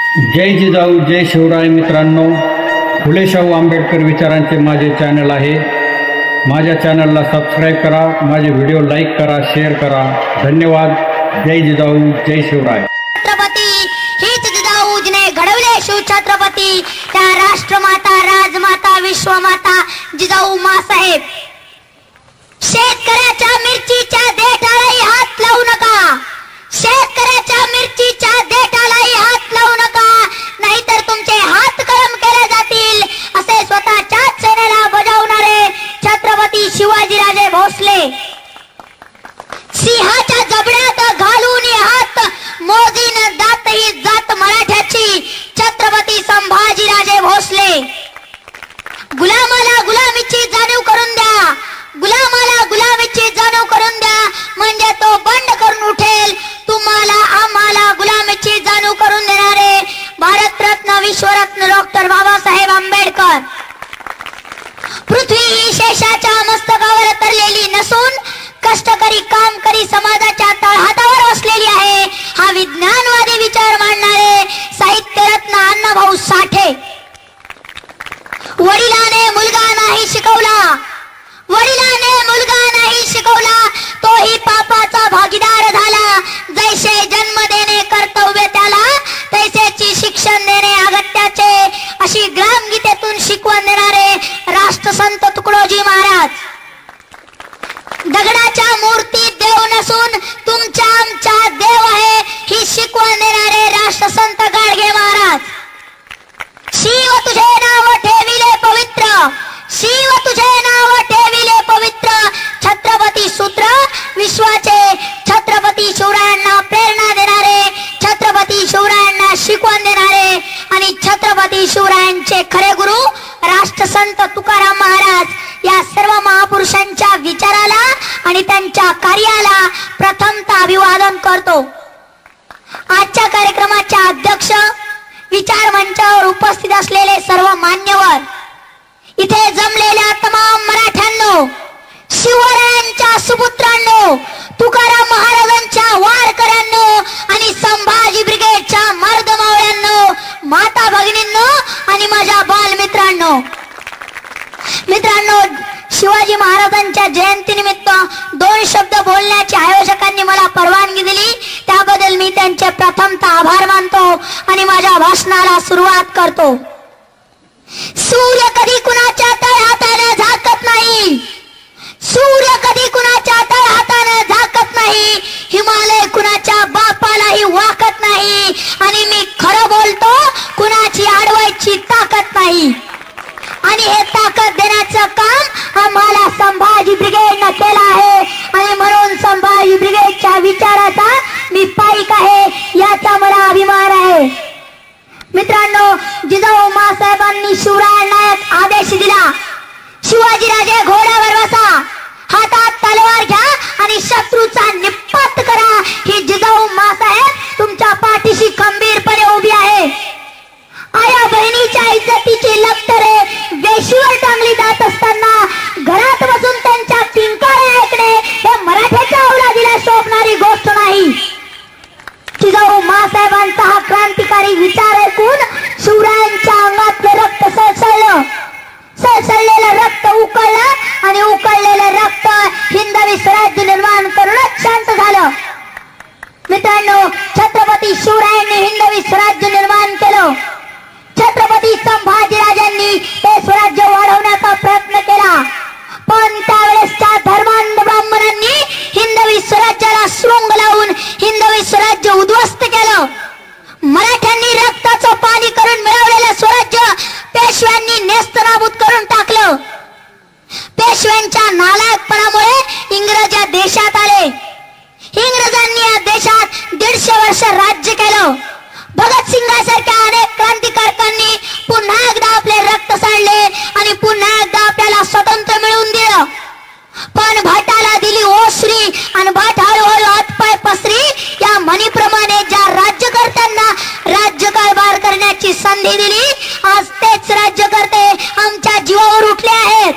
जय जिजाऊ जय शिवराय. मित्रांनो, फुले शाहू आंबेडकर विचारांचे माझे चॅनल आहे. माझ्या चॅनलला सबस्क्राईब करा, माझे व्हिडिओ लाईक करा, शेअर करा. धन्यवाद. जय जिजाऊ जय शिवराय. छत्रपती हीच जिजाऊ जिने घडवले शिवछत्रपती, त्या राष्ट्रमाता राजमाता विश्वमाता जिजाऊ मासाहेब. शेतकऱ्याच्या मिरचीच्या देठालाही हात लावू नका, शेतकऱ्याच्या मिरचीच्या देठालाही हात लावू नका, नाहीतर तुमचे हात कळम केले जातील, असे स्वतःच्याच सेनेला बजावणारे छत्रपती शिवाजीराजे भोसले. सिंहाच्या जबड्यात घालून हात मोजीन जात ही जात मराठ्याची, छत्रपती संभाजीराजे भोसले. गुलामाला गुलामीची जाणीव करून द्या, गुलामाला गुलामीची जाणीव करून द्या, म्हणजे तो बंड करून उठेल. तुम्हाला आम्हाला गुलामीची जाणीव करून देणारे भारतरत्न विश्वरत्न डॉक्टर बाबासाहेब आंबेडकर. पृथ्वी ही शेषाच्या मस्तकावर तरलेली नसून कष्टकरी कामकरी समाजाच्या तळहातावर बसलेली आहे. हा विज्ञानवादी विचार मांडणारे साहित्यरत्न अण्णाभाऊ साठे. वडिलाने मुलगा नाही शिकवला, वडिलाने मुलगा नाही शिकवला, तोही पापाचा भागीदार झाला. जैसे जन्म देणे कर्तव्य त्याला, तैसेची शिक्षण देणे अगत्याचे, अशी ग्रामगीतेतून शिकवण देणारे राष्ट्रसंत तुकडोजी महाराज. दगडाच्या मूर्तीत देव नसून तुमच्या आमच्या देव आहे, ही शिकवण देणारे राष्ट्रसंत गाडगे महाराज. शिव तुझे नाव ठेविले पवित्र, शिव तुझे नाव ठेविले पवित्र, छत्रपती सूत्र विश्वाचे, छत्रपती शिवरायांना प्रेरणा देणारे, छत्रपती शिवरायांना शिकवण देणारे आणि छत्रपती शिवरायांचे खरे गुरु राष्ट्रसंत तुकाराम महाराज. या सर्व महापुरुषांच्या विचाराला आणि त्यांच्या कार्याला प्रथमतः अभिवादन करतो. आजच्या कार्यक्रमाच्या अध्यक्ष, विचार मंचावर उपस्थित असलेले सर्व मान्यवर, इथे जमलेल्या तमाम मराठ्यांनो, शिवरायांच्या सुपुत्रांनो, तुकाराम महाराजांच्या वारकऱ्यांनो आणि संभाजी ब्रिगेडच्या मर्दमावळ्यांनो, माता भगिनींनो आणि माझ्या बालमित्रांनो. मित्रांनो, शिवाजी महाराजांच्या जयंतीनिमित्त 2 शब्द बोलण्याची आयोजकांनी मला परवानगी दिली, त्याबद्दल मी त्यांचे प्रथमतः आभार मानतो आणि माझ्या भाषणाला सुरुवात करतो. सूर्य कधी कुणाच्या तळहाताने झाकत नाही, सूर्य कधी कुणाच्या तळहाताने झाकत नाही, हिमालय कुणाच्या बापालाही वाकत नाही, आणि मी खरं बोलतो, कुणाची अडवायची ताकद नाही. आणि हे ताकद देण्याचं काम आम्हाला संभाजी ब्रिगेडनं केलं आहे, आणि म्हणून संभाजी ब्रिगेडच्या विचाराचा मी पाईक आहे, याचा मला अभिमान आहे. मित्रांनो, जिजाऊ मासाहेबांनी शिवरायांना एक आदेश दिला, शिवाजीराजे घोड्यावर बसा, हातात तलवार घ्या आणि शत्रूचा निपात करा. ही जिजाऊ मासाहेब तुमच्या पाठीशी खंबीरपणे उभी आहे. आया बहिणीच्या इज्जतीची लक्तरे वेशीवर टांगली जात असताना घरात बसून त्यांच्या किंकाळ्या ऐकणे हे मराठ्याच्या अवलादीला शोभणारी गोष्ट नाही. जिजाऊ मासाहेबांचा हा क्रांतिकारी विचार ऐकून शिवरायांच्या अंगातले रक्त सळसळलं, सळसळलेलं रक्त उकळलं आणि उकळलेलं रक्त हिंदवी स्वराज्य निर्माण करूनच शांत झालं. मित्रांनो, छत्रपती शिवरायांनी हिंदवी स्वराज्य निर्माण केलं. छत्रपती संभाजीराजांनी ते स्वराज्य वाढवण्याचा प्रयत्न केला, पण त्यावेळेसच्या धर्मांध ब्राह्मणांनी हिंदवी स्वराज्याला शृंग लावून हिंदवी स्वराज्य उद्ध्वस्त केलं. मराठ्यांनी रक्ताचं पाणी करून मिळवलेलं स्वराज्य पेशव्यांनी नेस्तनाबूत करून टाकलं. पेशव्यांच्या नालायकपणामुळे इंग्रज या देशात आले. इंग्रजांनी या देशात 150 वर्ष राज्य केलं. भगतसिंगासारख्या अनेक क्रांतिकारकांनी पुन्हा एकदा आपले रक्त सांडले आणि पुन्हा एकदा आपल्याला स्वातंत्र्य मिळवून दिलं. पण भाटाला दिली ओसरी आणि भाट हळूहळू हातपाय पसरी, या म्हणीप्रमाणे ज्या राज्यकर्त्यांना राज्यकारभार करण्याची संधी दिली, आज तेच राज्यकर्ते आमच्या जीवावर उठले आहेत,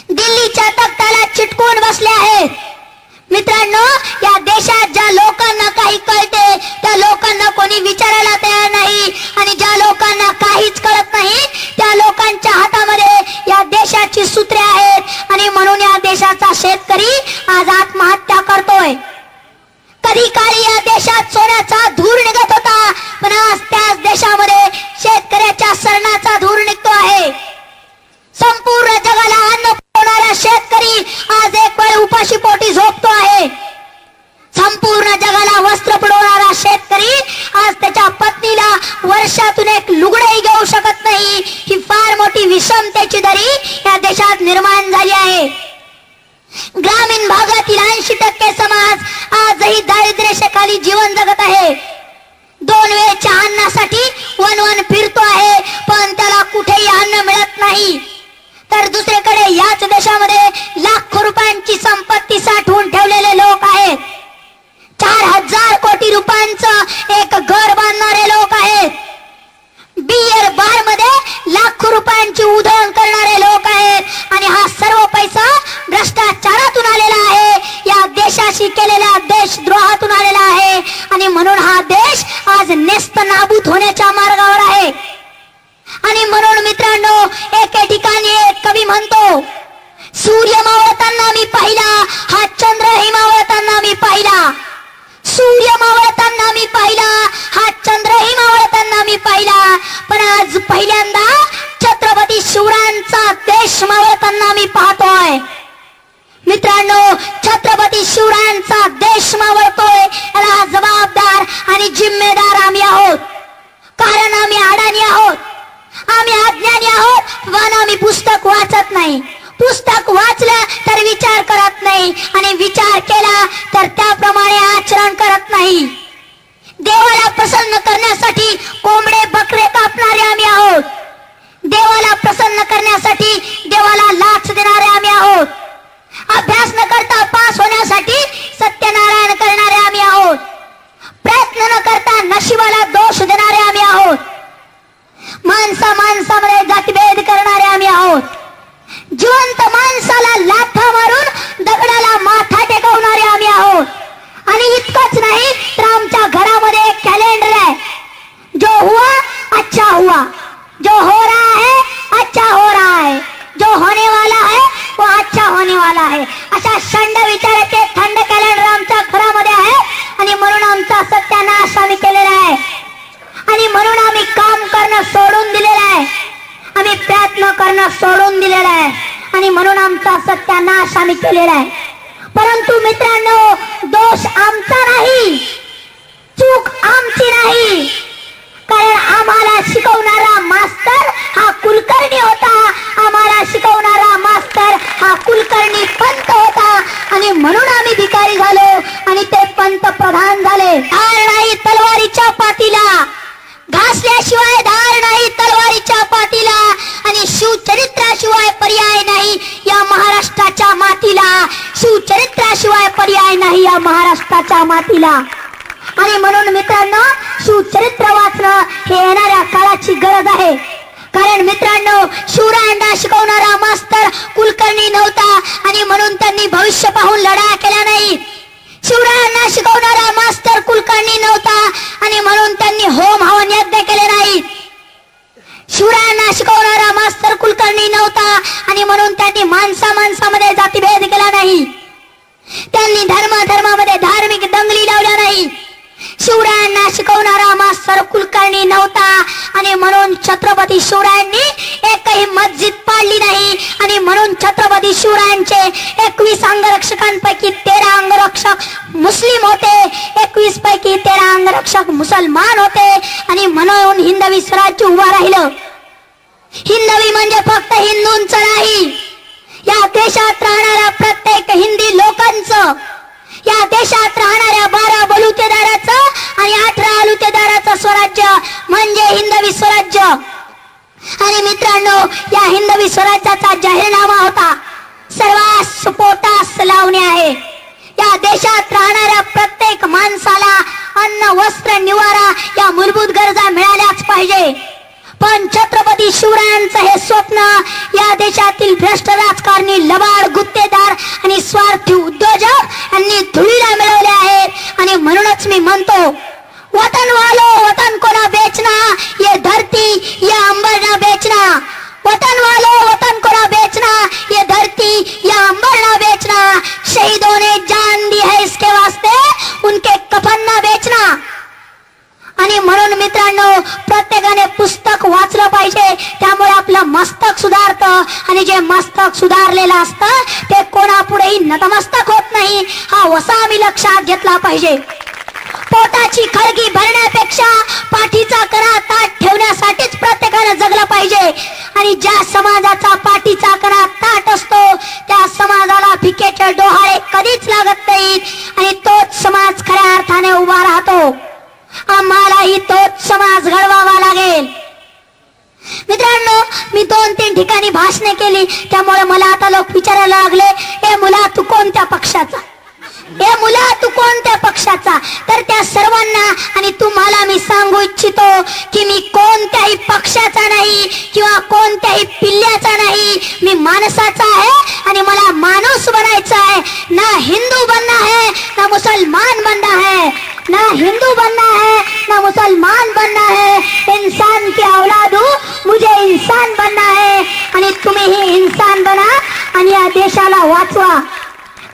दिल्लीच्या तख्ताला चिटकून बसले आहेत. मित्रांनो, या देशात ज्या लोकांना काही कळते त्या लोकांना कोणी विचारायला तयार नाही. वर्षातून एक लुगडंही घेऊ शकत नाही, ही फार मोठी विषमतेची दरी या देशात निर्माण झाली आहे. ग्रामीण भागातील 80% समाज आजही दारिद्र्याखाली जीवन जगत आहे. 2 वेळच्या अन्नासाठी वन फिरतो आहे, पण त्याला कुठेही अन्न मिळत नाही. तर दुसरीकडे याच देशामध्ये लाखो रुपयांची संपत्ती साठवून ठेवलेले लोक आहेत. 4000 कोटी रुपयांचं एक घर बांधणारे लोक आहेत. बियर बार मध्ये लाखो रुपयांची उधळण करणारे लोक आहेत. आणि हा सर्व पैसा भ्रष्टाचारातून आलेला आहे, या देशाशी केलेल्या देशद्रोहातून आलेला आहे. आणि म्हणून हा देश आज नेस्त नाबूद होण्याच्या मार्गावर आहे. आणि म्हणून मित्रांनो, एके ठिकाणी एक कवी म्हणतो, सूर्य मावळताना मी पाहिला, हा चंद्रही मावळताना मी पाहिला. सूर्य मावळताना मी पाहिला, हा चंद्रही मावळताना मी पाहिला. पण आज पहिल्यांदा छत्रपती शिवरायांचा देश मावळताना मी पाहतोय. मित्रांनो, छत्रपती शिवरायांचा देश मावळतोय, याला जबाबदार आणि जिम्मेदार आम्ही आहोत. कारण आम्ही अडाणी आहोत, आम्ही अज्ञानी आहोत, पण आम्ही पुस्तक वाचत नाही. पुस्तक वाचलं तर विचार करत नाही, आणि विचार केला तर त्याप्रमाणे आचरण करत नाही. देवाला प्रसन्न करण्यासाठी कोंबडे बकरे कापणारे आम्ही आहोत. देवाला प्रसन्न करण्यासाठी देवाला लाच देणारे आम्ही आहोत. अभ्यास न करता पास होण्यासाठी सत्यनारायण करणारे आम्ही आहोत. प्रयत्न न करता नशिबाला दोष देणारे आम्ही आहोत. माणसामध्ये जातीभेद करणारे आम्ही आहोत. जिवंत माणसाला लाथा मारून दगडाला माथा टेकवणारे आम्ही आहोत. आणि इतकंच नाही तर आमच्या घरामध्ये एक कॅलेंडर आहे, जो हुआ अच्छा हुआ, जो हो रहा है अच्छा हो रहा है, जो होने वाला है वो अच्छा होने वाला है. अशा शंड विचाराचे थंड कॅलेंडर आमच्या घरामध्ये आहे. आणि म्हणून आमचा सत्यानाश आम्ही केलेला आहे. आणि म्हणून आम्ही काम करणं सोडून दिलेलं आहे, आम्ही प्रयत्न करणं सोडून दिलेलं आहे. आणि म्हणून आमचा सत्यानाश आम्ही केलेला आहे. परंतु मित्रांनो, दोष आमचा नाही, चूक आमची नाही. कारण आम्हाला शिकवणारा मास्तर हा कुलकर्णी होता, आम्हाला शिकवणारा मास्तर हा कुलकर्णी पंत होता. आणि म्हणून आम्ही भिकारी झालो आणि ते पंतप्रधान झाले. धार नाही तलवारीच्या पाठीला, घासल्याशिवाय धार नाही तलवारीच्या पाठीला. आणि शिवचरित्राशिवाय पर्याय नाही या महाराष्ट्राच्या मातीला, शिवचरित्राशिवाय पर्याय नाही या महाराष्ट्राच्या मातीला. आणि म्हणून मित्रांनो, शिवचरित्र वाचणं हे येणाऱ्या काळाची गरज आहे. कारण मित्रांनो, शिवरायांना शिकवणारा मास्तर कुलकर्णी नव्हता, आणि म्हणून त्यांनी भविष्य पाहून लढा केला नाही. शिवरायांना शिकवणारा मास्तर कुलकर्णी नव्हता, आणि म्हणून त्यांनी होम हवन यज्ञ केले नाही. शिवरायांना शिकवणारा मास्तर कुलकर्णी नव्हता, आणि म्हणून त्यांनी माणसामध्ये जातीभेद केला नाही. त्यांनी धर्मामध्ये धार्मिक दंगली लावल्या नाही. शिवरायांना शिकवणारा मास्तर कुलकर्णी नव्हता, आणि म्हणून छत्रपती शिवरायांनी एकही मस्जिद पाडली नाही. आणि म्हणून छत्रपती शिवरायांचे 21 अंगरक्षकांपैकी 13 अंगरक्षक मुस्लिम होते, 21 पैकी 13 अंगरक्षक मुसलमान होते. आणि म्हणून हिंदवी स्वराज्य उभा राहिलं. हिंदवी म्हणजे फक्त हिंदूंचं नाही, या देशात राहणाऱ्या प्रत्येक हिंदी लोकांचं, या देशात राहणाऱ्या 12 बलुतेदाराचं आणि 18 अलुतेदाराचं स्वराज्य म्हणजे हिंदवी स्वराज्य. आणि मित्रांनो, या हिंदवी स्वराज्याचा जाहीरनामा होता, सर्वांस पोटास लावणे आहे. या देशात राहणाऱ्या प्रत्येक माणसाला अन्न वस्त्र निवारा या मूलभूत गरजा मिळाल्याच पाहिजे. पण छत्रपती शिवरायांचं हे स्वप्न या देशातील भ्रष्ट राजकारणी, लबाड गुत्तेदार आणि स्वार्थी उद्योजक यांनी धुळीला मिळवले आहेत. आणि म्हणूनच मी म्हणतो, वतन वालो वतन को ना बेचना, ये धरती ये अंबर ना बेचना. वतन वालो वतन को ना बेचना, ये धरती ये अंबर ना बेचना. शहीदों ने जान दी है इसके वास्ते, उनके कफन ना बेचना. आणि म्हणून मित्रांनो, प्रत्येकाने पुस्तक वाचलं पाहिजे, त्यामुळे आपलं मस्तक सुधारतं. आणि जे मस्तक सुधारलेलं असतं ते कोणापुढेही नतमस्तक होत नाही, हा वसा आम्ही लक्षात घेतला पाहिजे. पोटाची खळगी भरण्यापेक्षा पाठीचा कणा ताट ठेवण्यासाठीच प्रत्येकाने जगलं पाहिजे. आणि ज्या समाजाचा पाठीचा कणा ताट असतो त्या समाजाला भिकेचे डोहाळे कधीच लागत नाहीत आणि तोच समाज खऱ्या अर्थाने उभा राहतो. आम्हालाही तोच समाज घडवावा लागेल. मित्रांनो, मी 2-3 ठिकाणी भाषणे केली, त्यामुळे मला आता लोक विचारायला लागले, ए मुला तू कोणत्या पक्षाचा, ए मुला तू कोणत्या पक्षाचा. तर त्या सर्वांना आणि तुम्हाला मी सांगू इच्छितो की मी कोणत्याही पक्षाचा नाही किंवा कोणत्याही पिल्ल्याचा नाही. मी माणसाचा आहे आणि मला माणूस बनायचा आहे. ना हिंदू बनना है ना मुसलमान बनना है, ना हिंदू बनना है ना मुसलमान बनना है. इंसान की औलाद हूँ, मुझे इंसान बनना है आणि तुम्हीही इंसान बना आणि या देशाला वाचवा.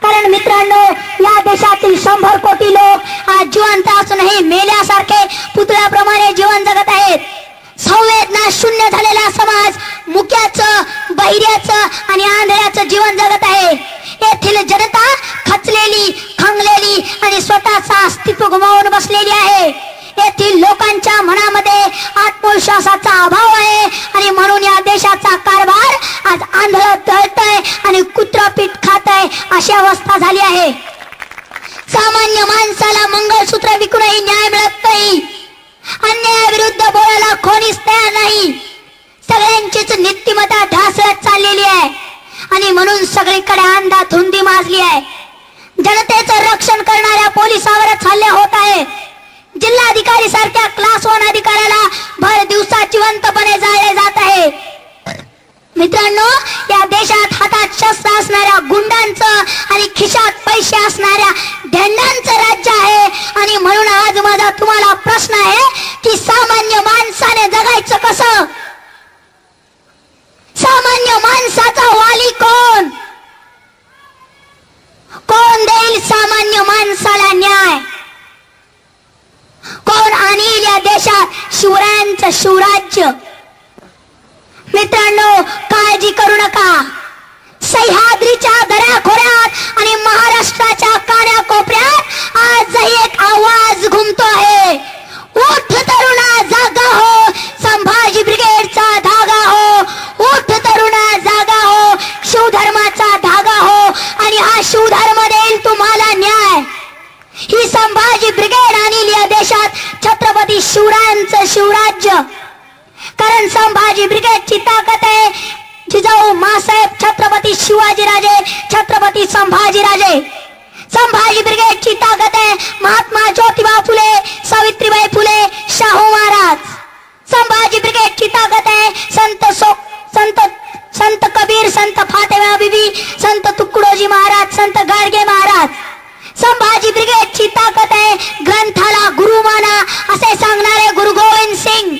कारण मित्रांनो, या देशातील 100 कोटी लोक आज जिवंत असूनही मेल्यासारखे पुतळ्याप्रमाणे जीवन जगत आहेत. संवेदना शून्य झालेला समाज मुक्याचं, बहिऱ्याचं आणि आंधळ्याचं जीवन जगत आहे. येथील जनता खचलेली, खंगलेली आणि स्वतःचं अस्तित्व गमावून बसलेली आहे. येथील लोकांच्या मनामध्ये आत्मविश्वासाचा अभाव आहे आणि म्हणून या देशाचा कारभार आज आंधळ तळतय आणि कुत्रा पीठ खातय अशी अवस्था झाली आहे. सामान्य माणसाला मंगळसूत्र विकूनही न्याय मिळत नाही. अन्यायाविरुद्ध बोलायला कोणीच तयार नाही. सगळ्यांचीच नीतिमत्ता ढासळत चाललेली आहे आणि म्हणून सगळीकडे अंधाधुंदी माजली आहे. जनतेचं रक्षण करणाऱ्या पोलिसावरच हल्ले होत आहे. जिल्हाधिकारी सारख्या क्लास 1 अधिकाऱ्याला भर दिवसा जिवंतपणे जाळले जात आहे. मित्रांनो, या देशात हातात शस्त्र असणाऱ्या गुंडांचं आणि खिशात पैसे असणाऱ्या ढेंडांचं राज्य आहे. आणि म्हणून आज माझा तुम्हाला प्रश्न आहे की सामान्य माणसाने जगायचं कसं? सामान्य माणसाचा वाली कोण? कोण देईल सामान्य माणसाला न्याय? कोण आणील या देशात शिवरायांचं शिवराज्य? मित्रांनो, काळजी करू नका. सह्याद्रीच्या दऱ्याखोऱ्यात आणि महाराष्ट्राच्या कानाकोपऱ्यात आजही एक आवाज घुमतो आहे. उठ तरुणा जागा हो, संभाजी ब्रिगेडचा धागा हो. उठ तरुणा जागा हो, शिवधर्माचा धागा हो आणि हा शिवधर्म देईल तुम्हाला न्याय. ही संभाजी ब्रिगेड आणील या देशात छत्रपती शिवरायांचं शिवराज्य. कारण संभाजी ब्रिगेडची ताकद आहे जिजाऊ मासाहेब छत्रपती शिवाजीराजे, छत्रपती संभाजीराजे. संभाजी ब्रिगेडची ताकद आहे महात्मा ज्योतिबा फुले, सावित्रीबाई फुले, शाहू महाराज. संभाजी ब्रिगेडची ताकद आहे संत कबीर, संत फातेमा बीबी, संत तुकडोजी महाराज, संत गाडगे महाराज. संभाजी ब्रिगेडची ताकद आहे ग्रंथाला गुरु माना असे सांगणारे गुरु गोविंद सिंग.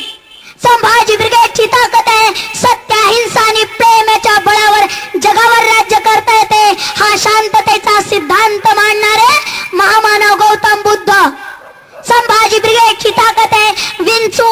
संभाजी ब्रिगेडची ताकद आहे सत्य, अहिंसा आणि प्रेमाच्या बळावर जगावर राज्य करता येते हा शांततेचा सिद्धांत मांडणारे महामानव गौतम बुद्ध. संभाजी ब्रिगेडची ताकद आहे विंचू